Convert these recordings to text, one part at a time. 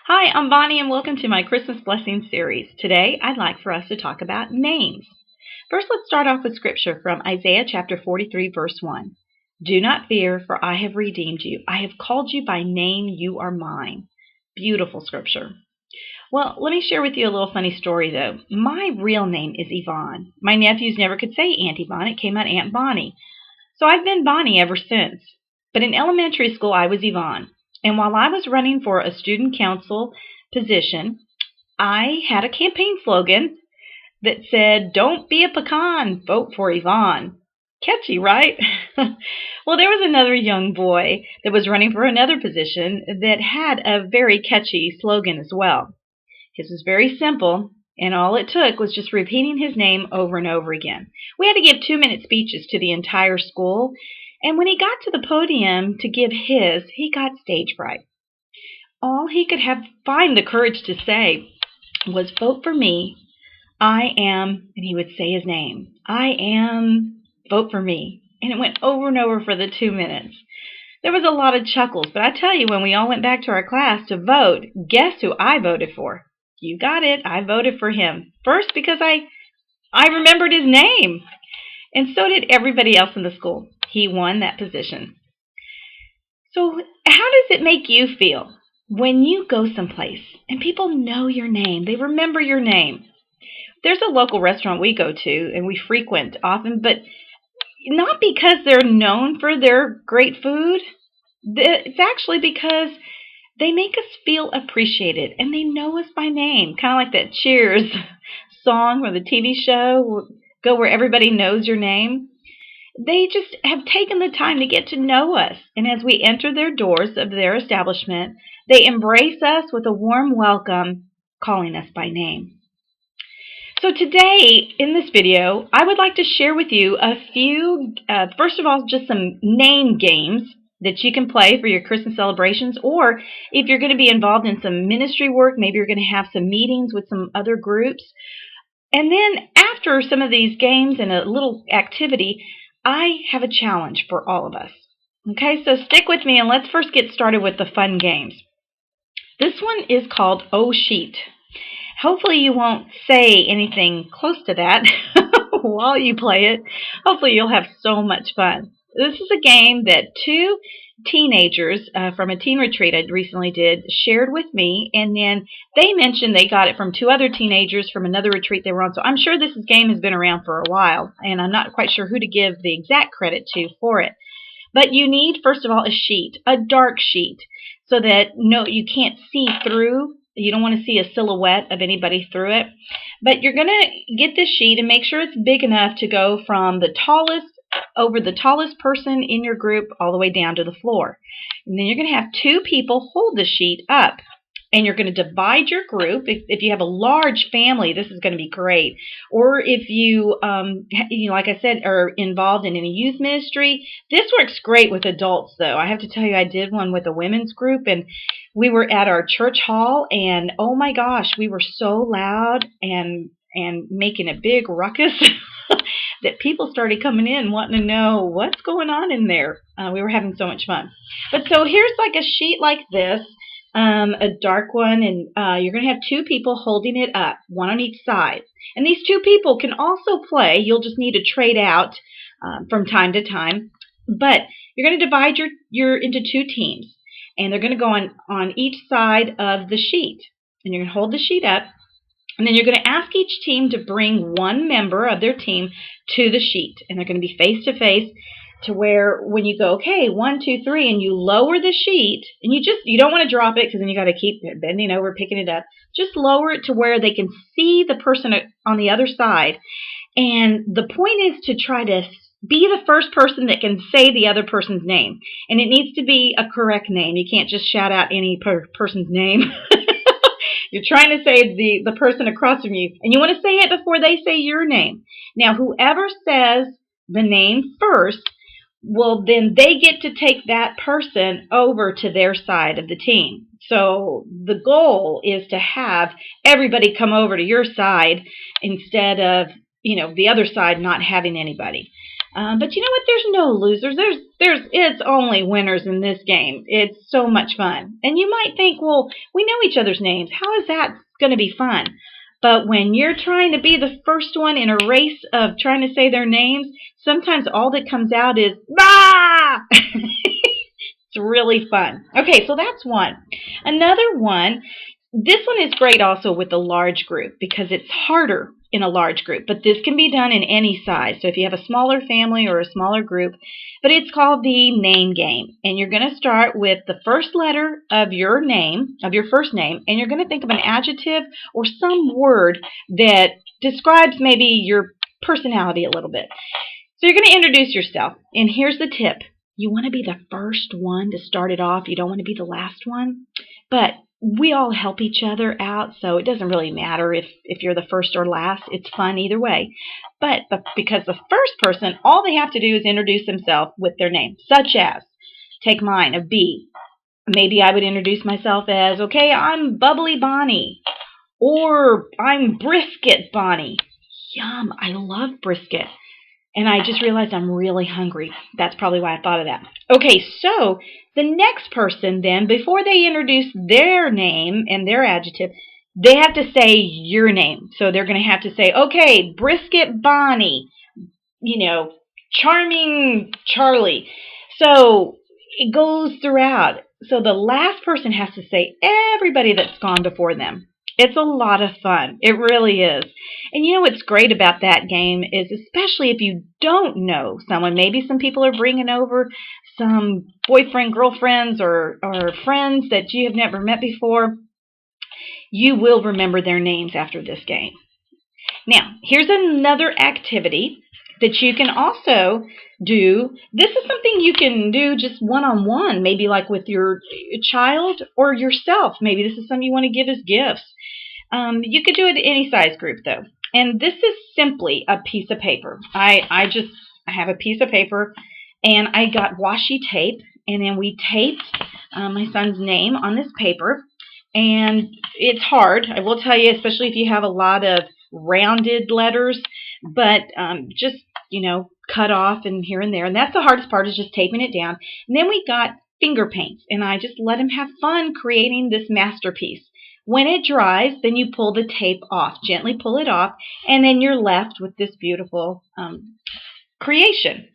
Hi, I'm Bonnie, and welcome to my Christmas Blessing series. Today, I'd like for us to talk about names. First, let's start off with scripture from Isaiah chapter 43, verse 1. Do not fear, for I have redeemed you. I have called you by name. You are mine. Beautiful scripture. Well, let me share with you a little funny story, though. My real name is Yvonne. My nephews never could say Aunt Yvonne. It came out Aunt Bonnie. So I've been Bonnie ever since. But in elementary school, I was Yvonne. And while I was running for a student council position, I had a campaign slogan that said, "Don't be a pecan, vote for Yvonne." Catchy, right? Well, there was another young boy that was running for another position that had a very catchy slogan as well. His was very simple, and all it took was just repeating his name over and over again. We had to give 2-minute speeches to the entire school, and when he got to the podium to give his, he got stage fright. All he could find the courage to say was, "Vote for me. I am," and he would say his name. "I am, vote for me." And it went over and over for the 2 minutes. There was a lot of chuckles, but I tell you, when we all went back to our class to vote, guess who I voted for? You got it. I voted for him. First, because I remembered his name. And so did everybody else in the school. He won that position. So how does it make you feel when you go someplace and people know your name? They remember your name. There's a local restaurant we go to and we frequent often, but not because they're known for their great food. It's actually because they make us feel appreciated, and they know us by name, kind of like that Cheers song or the TV show, go where everybody knows your name. They just have taken the time to get to know us, and as we enter their doors of their establishment, they embrace us with a warm welcome, calling us by name. So today, in this video, I would like to share with you a few, first of all, just some name games that you can play for your Christmas celebrations, or if you're going to be involved in some ministry work, maybe you're going to have some meetings with some other groups. And then after some of these games and a little activity, I have a challenge for all of us. Okay, so stick with me and let's first get started with the fun games. This one is called Oh Sheet. Hopefully you won't say anything close to that while you play it. Hopefully you'll have so much fun. This is a game that two teenagers from a teen retreat I recently did shared with me, and then they mentioned they got it from two other teenagers from another retreat they were on. So I'm sure this game has been around for a while, and I'm not quite sure who to give the exact credit to for it. But you need, first of all, a sheet, a dark sheet, so that you can't see through. You don't want to see a silhouette of anybody through it. But you're going to get this sheet and make sure it's big enough to go from the tallest person in your group all the way down to the floor. And then you're going to have two people hold the sheet up. And you're going to divide your group. If you have a large family, this is going to be great. Or if you, like I said, are involved in any youth ministry, this works great with adults, though. I have to tell you, I did one with a women's group, and we were at our church hall, and oh my gosh, we were so loud and making a big ruckus that people started coming in wanting to know what's going on in there. We were having so much fun. But so here's like a sheet like this. A dark one, and you're going to have two people holding it up, one on each side. And these two people can also play. You'll just need to trade out from time to time. But you're going to divide your into two teams, and they're going to go on each side of the sheet. And you're going to hold the sheet up, and then you're going to ask each team to bring one member of their team to the sheet. And they're going to be face to face, to where when you go, okay, 1, 2, 3, and you lower the sheet, and you don't want to drop it because then you got to keep bending over, picking it up. Just lower it to where they can see the person on the other side. And the point is to try to be the first person that can say the other person's name. And it needs to be a correct name. You can't just shout out any person's name. You're trying to say the person across from you, and you want to say it before they say your name. Now, whoever says the name first, well, then they get to take that person over to their side of the team. So the goal is to have everybody come over to your side instead of, the other side not having anybody. But you know what? There's no losers. It's only winners in this game. It's so much fun. And you might think, well, we know each other's names. How is that going to be fun? But when you're trying to be the first one in a race of trying to say their names, sometimes all that comes out is, bah! It's really fun. Okay, so that's one. Another one, this one is great also with a large group because it's harder in a large group, but this can be done in any size. So if you have a smaller family or a smaller group, but it's called the name game. And you're going to start with the first letter of your name, of your first name, and you're going to think of an adjective or some word that describes maybe your personality a little bit. So you're going to introduce yourself, and here's the tip. You want to be the first one to start it off. You don't want to be the last one. But we all help each other out, so it doesn't really matter if you're the first or last. It's fun either way. But because the first person, all they have to do is introduce themselves with their name, such as, take mine, a B. Maybe I would introduce myself as, okay, I'm Bubbly Bonnie, or I'm Brisket Bonnie. Yum, I love brisket. And I just realized I'm really hungry. That's probably why I thought of that. Okay, so the next person then, before they introduce their name and their adjective, they have to say your name. So they're going to have to say, okay, Brisket Bonnie, Charming Charlie. So it goes throughout. So the last person has to say everybody that's gone before them. It's a lot of fun. It really is. And you know what's great about that game is, especially if you don't know someone, maybe some people are bringing over some boyfriend, girlfriends, or friends that you have never met before, you will remember their names after this game. Now, here's another activity that you can also do. This is something you can do just one-on-one, maybe like with your child or yourself. Maybe this is something you want to give as gifts. You could do it in any size group, though. And this is simply a piece of paper. I have a piece of paper, and I got washi tape, and then we taped my son's name on this paper. And it's hard, I will tell you, especially if you have a lot of rounded letters, but just, cut off and here and there. And that's the hardest part, is just taping it down. And then we got finger paints, and I just let him have fun creating this masterpiece. When it dries, then you pull the tape off, gently pull it off, and then you're left with this beautiful creation.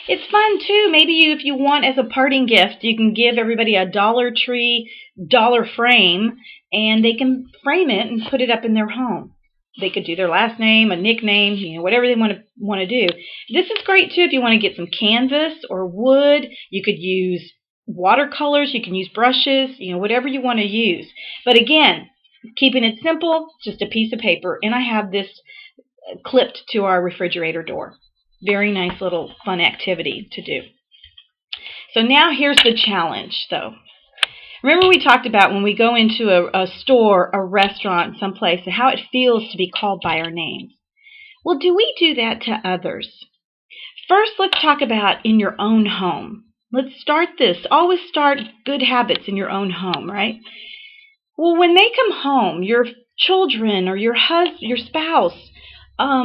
It's fun too. Maybe if you want, as a parting gift, you can give everybody a Dollar Tree dollar frame, and they can frame it and put it up in their home. They could do their last name, a nickname, whatever they want to do. This is great too if you want to get some canvas or wood. You could use watercolors, you can use brushes, whatever you want to use. But again, keeping it simple, just a piece of paper. And I have this clipped to our refrigerator door. Very nice little fun activity to do. So now here's the challenge, though. Remember we talked about when we go into a store, a restaurant, someplace, how it feels to be called by our names. Well, do we do that to others? First, let's talk about in your own home. Let's start this. Always start good habits in your own home, right? Well, when they come home, your children or your husband, your spouse, how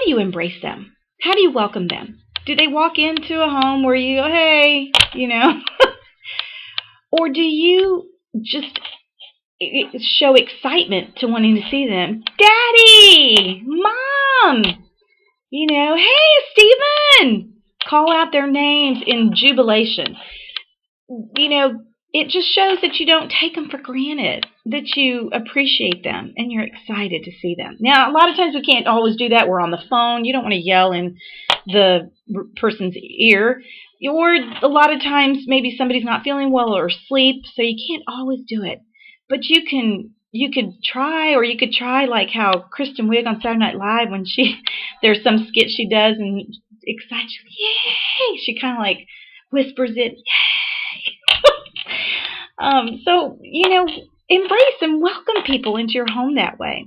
do you embrace them? How do you welcome them? Do they walk into a home where you go, hey, Or do you just show excitement to wanting to see them? Daddy! Mom! Hey, Stephen! Call out their names in jubilation. It just shows that you don't take them for granted, that you appreciate them, and you're excited to see them. Now, a lot of times we can't always do that. We're on the phone. You don't want to yell in the person's ear. Or a lot of times maybe somebody's not feeling well or asleep, so you can't always do it. But you could try, or you could try like how Kristen Wiig on Saturday Night Live, when there's some skit she does and excited, yay! She kind of like whispers it, yay! So, embrace and welcome people into your home that way.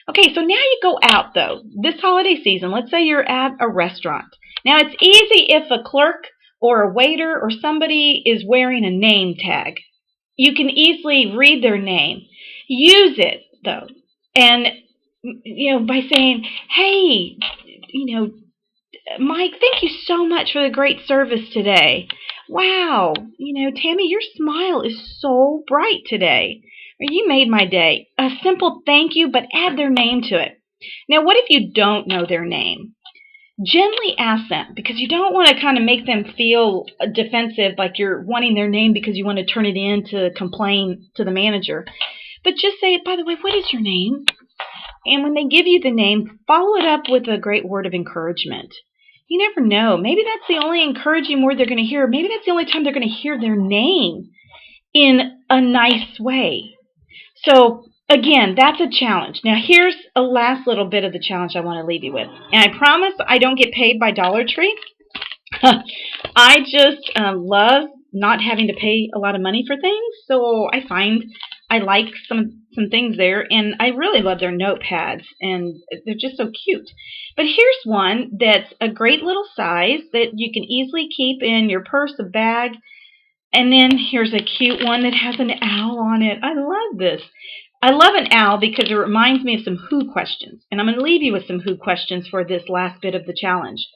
Okay, so now you go out, though. This holiday season, let's say you're at a restaurant. Now, it's easy if a clerk or a waiter or somebody is wearing a name tag. You can easily read their name. Use it, though. And, by saying, hey, Mike, thank you so much for the great service today. Wow, Tammy, your smile is so bright today. Or you made my day. A simple thank you, but add their name to it. Now, what if you don't know their name? Gently ask them, because you don't want to kind of make them feel defensive, like you're wanting their name because you want to turn it in to complain to the manager. But just say, by the way, what is your name? And when they give you the name, follow it up with a great word of encouragement. You never know. Maybe that's the only encouraging word they're going to hear. Maybe that's the only time they're going to hear their name in a nice way. So, again, that's a challenge. Now, here's a last little bit of the challenge I want to leave you with. And I promise I don't get paid by Dollar Tree. I just love not having to pay a lot of money for things. So I find I like some things there, and I really love their notepads, and they're just so cute. But here's one that's a great little size that you can easily keep in your purse, a bag. And then here's a cute one that has an owl on it. I love this. I love an owl because it reminds me of some who questions. And I'm going to leave you with some who questions for this last bit of the challenge.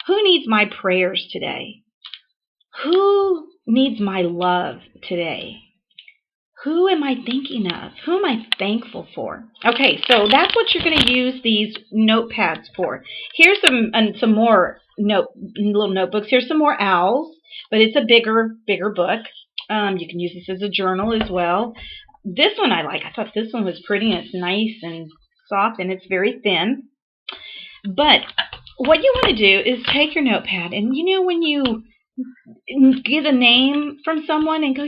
Who needs my prayers today? Who needs my love today? Who am I thinking of? Who am I thankful for? Okay, so that's what you're going to use these notepads for. Here's some more little notebooks. Here's some more owls, but it's a bigger book. You can use this as a journal as well. This one I like. I thought this one was pretty, and it's nice and soft, and it's very thin. But what you want to do is take your notepad, and when you get a name from someone and go,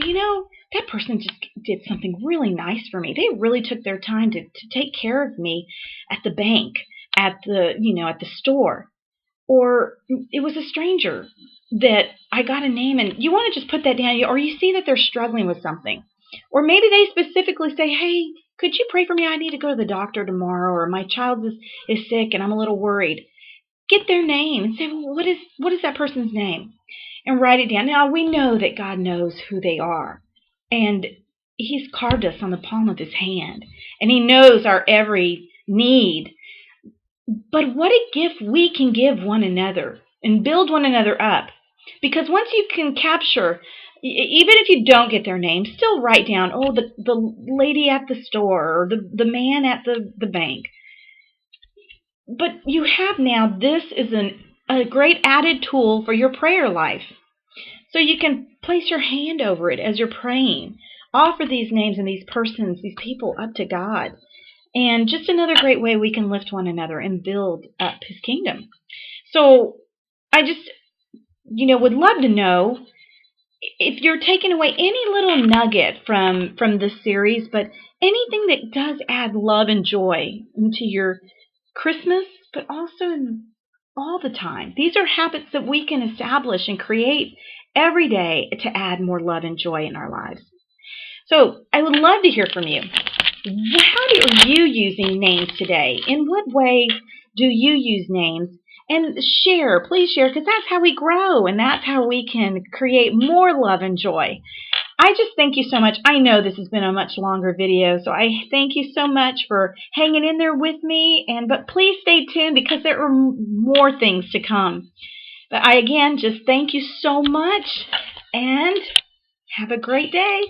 that person just did something really nice for me. They really took their time to take care of me at the bank, at the store. Or it was a stranger that I got a name, and you want to just put that down. Or you see that they're struggling with something. Or maybe they specifically say, hey, could you pray for me? I need to go to the doctor tomorrow, or my child is sick and I'm a little worried. Get their name and say, well, what is that person's name? And write it down. Now, we know that God knows who they are. And He's carved us on the palm of His hand. And He knows our every need. But what a gift we can give one another and build one another up. Because once you can capture, even if you don't get their name, still write down, the lady at the store or the man at the bank. But you have now, this is a great added tool for your prayer life. So you can place your hand over it as you're praying. Offer these names and these persons, these people up to God. And just another great way we can lift one another and build up His kingdom. So I just, would love to know if you're taking away any little nugget from this series, but anything that does add love and joy into your Christmas, but also in all the time. These are habits that we can establish and create every day to add more love and joy in our lives. So I would love to hear from you. How are you using names today? In what way do you use names? And please share, because that's how we grow, and that's how we can create more love and joy. I just thank you so much. I know this has been a much longer video, so I thank you so much for hanging in there with me. But please stay tuned, because there are more things to come. But I, again, just thank you so much, and have a great day.